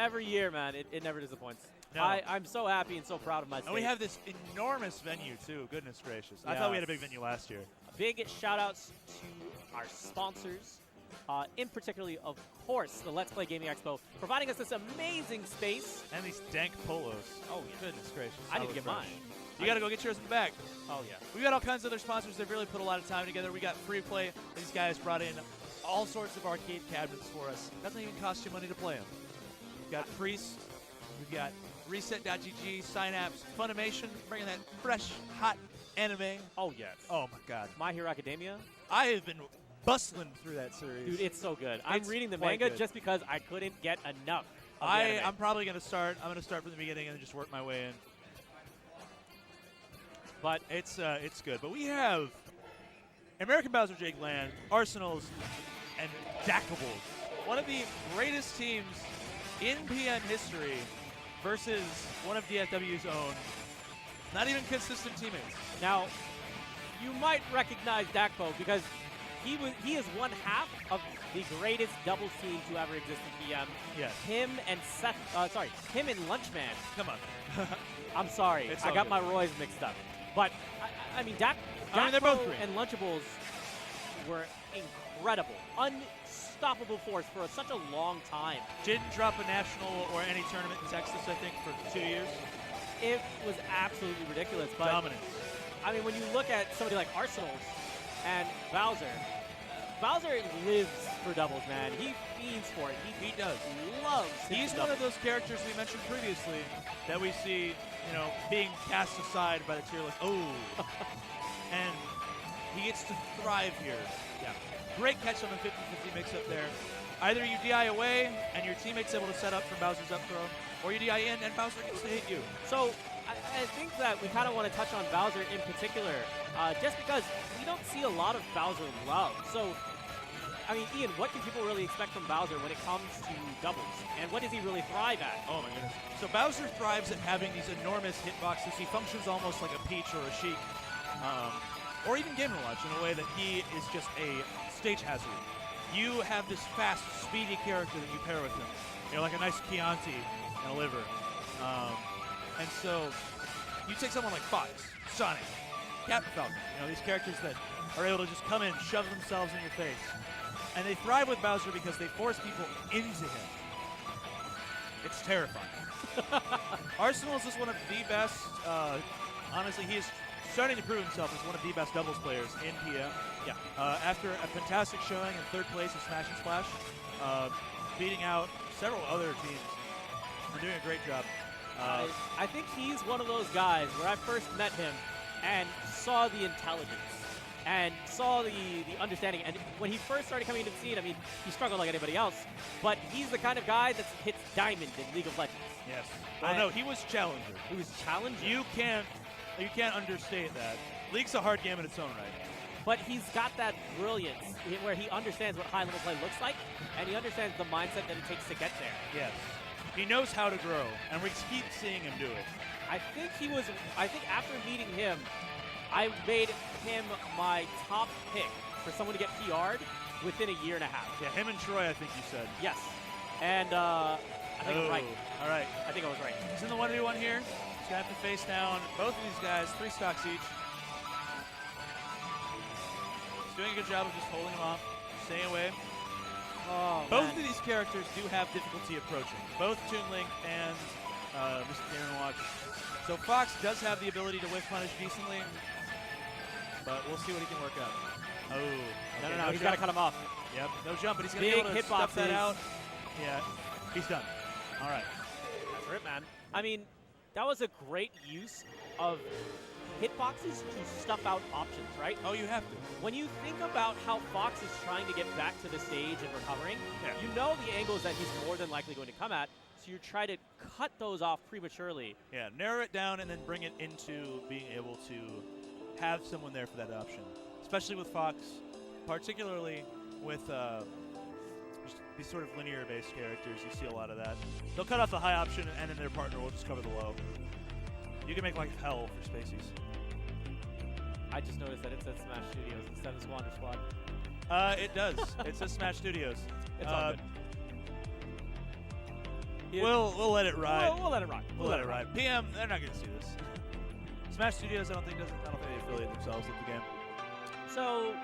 every year, man. It never disappoints. No. I'm so happy and so proud of my state. And we have this enormous venue, too. Goodness gracious. I thought we had a big venue last year. Big shout-outs to our sponsors, in particularly, of course, the Let's Play Gaming Expo, providing us this amazing space. And these dank polos. Oh, yeah. Goodness gracious. I need to get mine. You got to go get yours in the back. Oh, yeah. We got all kinds of other sponsors that really put a lot of time together. We got Free Play. These guys brought in all sorts of arcade cabinets for us. Doesn't even cost you money to play them. We've got Priest. We've got Reset.gg, Synapse, Funimation, bringing that fresh, hot anime. Oh, yes. Oh, my God. My Hero Academia. I have been bustling through that series. Dude, it's so good. I'm reading the quite manga good. just because I couldn't get enough of the anime. I'm probably going to start. I'm going to start from the beginning and just work my way in. But it's good. But we have American Bowser Jake Land, Arsenals, and Dakpo. One of the greatest teams in PN history versus one of DFW's own. Not even consistent teammates. now, you might recognize Dakpo because he is one half of the greatest doubles team to ever exist in PM. Yes. Him and him and Lunchman. Come on. I'm sorry, It's I all got good. my Roys mixed up. But I mean, Dakpo they're both great. and Lunchables were incredible, unstoppable force for such a long time. Didn't drop a national or any tournament in Texas, I think, for 2 years. It was absolutely ridiculous. But Dominance. I mean, when you look at somebody like Arsenals and Bowser, Bowser lives for doubles, man. He fiends for it. He does. Loves. He's one of those characters we mentioned previously that we see, being cast aside by the tier list. Oh. And he gets to thrive here. Yeah. Great catch on the 50-50 mix-up there. Either you DI away and your teammate's able to set up for Bowser's up throw, or you DI in and Bowser gets to hit you. So I think that we kind of want to touch on Bowser in particular, just because we don't see a lot of Bowser love. So, I mean, Ian, what can people really expect from Bowser when it comes to doubles? And what does he really thrive at? Oh, my goodness. So Bowser thrives at having these enormous hitboxes. He functions almost like a Peach or a Sheik, or even Game & Watch in a way that he is just a stage hazard. You have this fast, speedy character that you pair with him. Like a nice Chianti and a liver. And so you take someone like Fox, Sonic, Captain Falcon, these characters that are able to just come in, shove themselves in your face. And they thrive with Bowser because they force people into him. It's terrifying. Arsenals is one of the best, honestly, he is starting to prove himself as one of the best doubles players in PM. Yeah. After a fantastic showing in third place at Smash and Splash, beating out several other teams and doing a great job. I think he's one of those guys where I first met him and saw the intelligence and saw the understanding. And when he first started coming into the scene, I mean, he struggled like anybody else, but he's the kind of guy that hits diamond in League of Legends. Yes. Oh, no, he was Challenger. He was Challenger? You can't understate that. League's a hard game in its own right. But he's got that brilliance where he understands what high-level play looks like, and he understands the mindset that it takes to get there. Yes. He knows how to grow, and we keep seeing him do it. I think after meeting him, I made him my top pick for someone to get PR'd within a year and a half. Yeah, him and Troy, I think you said. Yes. And I think I was right. All right. I think I was right. He's in the 1v1 here. He's going to have to face down both of these guys, 3 stocks each. He's doing a good job of just holding him off, staying away. Oh, both man. of these characters do have difficulty approaching. Both Toon Link and Mr. Game & Watch. So Fox does have the ability to whiff punish decently, but we'll see what he can work out. Oh. Okay, No, he's got to cut him off. Yep, no jump, but he's going to be able to stuff that out. Yeah, he's done. All right. That's it, man. I mean, that was a great use of hitboxes to stuff out options, right? Oh, you have to. When you think about how Fox is trying to get back to the stage and recovering, you know the angles that he's more than likely going to come at, so you try to cut those off prematurely. Yeah, narrow it down and then bring it into being able to have someone there for that option. Especially with Fox, particularly with just these sort of linear-based characters, you see a lot of that. They'll cut off the high option and then their partner will just cover the low. You can make life hell for Spaceys. I just noticed that it says Smash Studios instead of Squander Squad. It does. It says Smash Studios. It's all good. We'll let it ride. We'll let it ride. We'll let it ride. PM, they're not gonna see this. Smash Studios, I don't think they affiliate themselves with the game. So,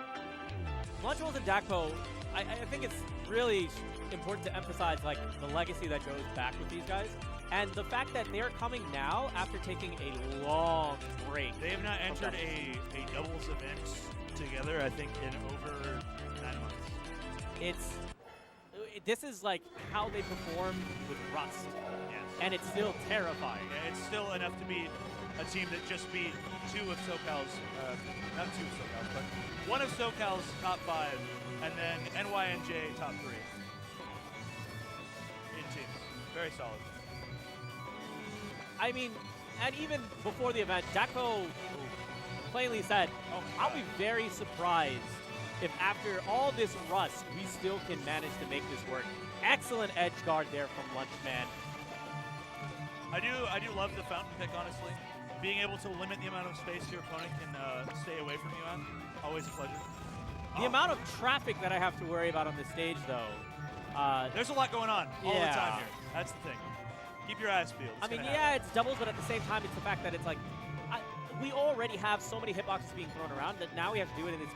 Lunchables and Dakpo, I think it's really important to emphasize like the legacy that goes back with these guys, and the fact that they're coming now after taking a long break. They have not entered a doubles event together, I think, in over 9 months. This is like how they perform with Rust, Yes. and it's still terrifying. Yeah, it's still enough to beat a team that just beat two of SoCal's, not two of SoCal's, but one of SoCal's top 5, and then NYNJ top 3 in teams. Very solid. I mean, and even before the event, Dakpo plainly said, I'll be very surprised if after all this rust, we still can manage to make this work. Excellent edge guard there from Lunchman. I do love the fountain pick, honestly. Being able to limit the amount of space your opponent can stay away from you on, always a pleasure. The amount of traffic that I have to worry about on this stage, though. There's a lot going on all the time here. That's the thing. Keep your eyes peeled. I mean, yeah, it's doubles, but at the same time, it's the fact that it's like, we already have so many hitboxes being thrown around that now we have to do it in this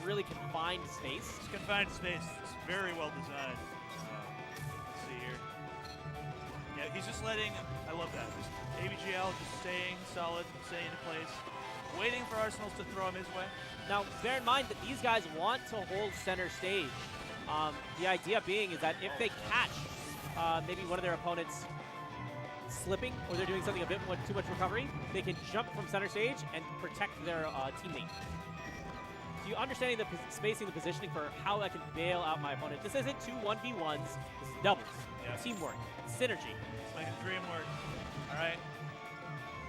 really confined space. It's confined space. It's very well designed. Let's see here. Yeah, he's just letting, I love that. Just ABGL just staying solid, staying in place, waiting for Arsenals to throw him his way. Now, bear in mind that these guys want to hold center stage. The idea being is that if they catch maybe one of their opponents slipping or they're doing something a bit too much recovery, they can jump from center stage and protect their teammate. So you understanding the spacing, the positioning for how I can bail out my opponent. This isn't 2 1v1s, this is doubles, teamwork, synergy. It's like a dream work. All right.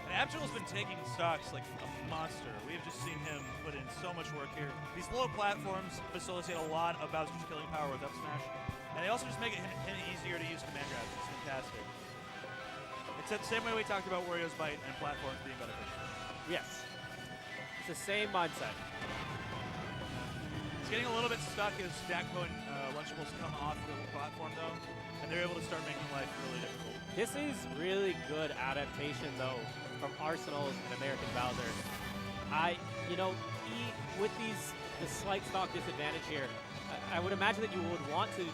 And Abdul's been taking stocks like a monster. We have just seen him put in so much work here. These low platforms facilitate a lot of Bowser's killing power with up smash. And they also just make it easier to use command grabs. It's fantastic. It's the same way we talked about Wario's Bite and platforms being beneficial. Yes. It's the same mindset. It's getting a little bit stuck as Dakpo and Lunchables come off the platform, though, and they're able to start making life really difficult. This is really good adaptation, though, from Arsenals and American Bowser. With the slight stock disadvantage here, I would imagine that you would want to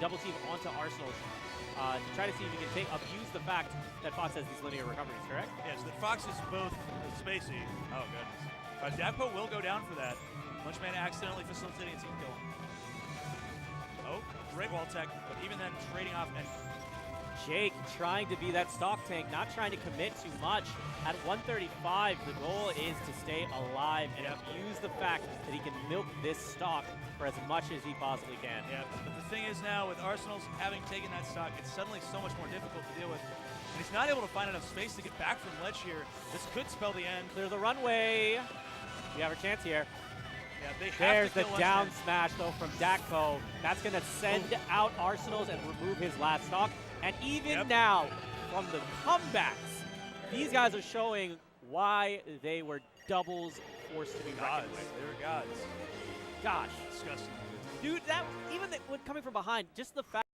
double team onto Arsenals to try to see if you can abuse the fact that Fox has these linear recoveries, correct? Yes, that Fox is both spacey. Oh, goodness. Dakpo will go down for that. Lunchman accidentally facilitating a team kill. Oh, great wall tech, but even then trading off and Jake trying to be that stock tank, not trying to commit too much. At 135, the goal is to stay alive and abuse the fact that he can milk this stock for as much as he possibly can. Yeah, but the thing is now, with Arsenals having taken that stock, it's suddenly so much more difficult to deal with. And he's not able to find enough space to get back from ledge here. This could spell the end. Clear the runway. We have a chance here. Yeah, they have There's to the down smash, though, from Dakpo. That's going to send out Arsenals and remove his last stock. And even now, from the comebacks, these guys are showing why they were doubles forced to be reckoned with. They were gods. Gosh. Disgusting. Dude, that even when coming from behind, just the fact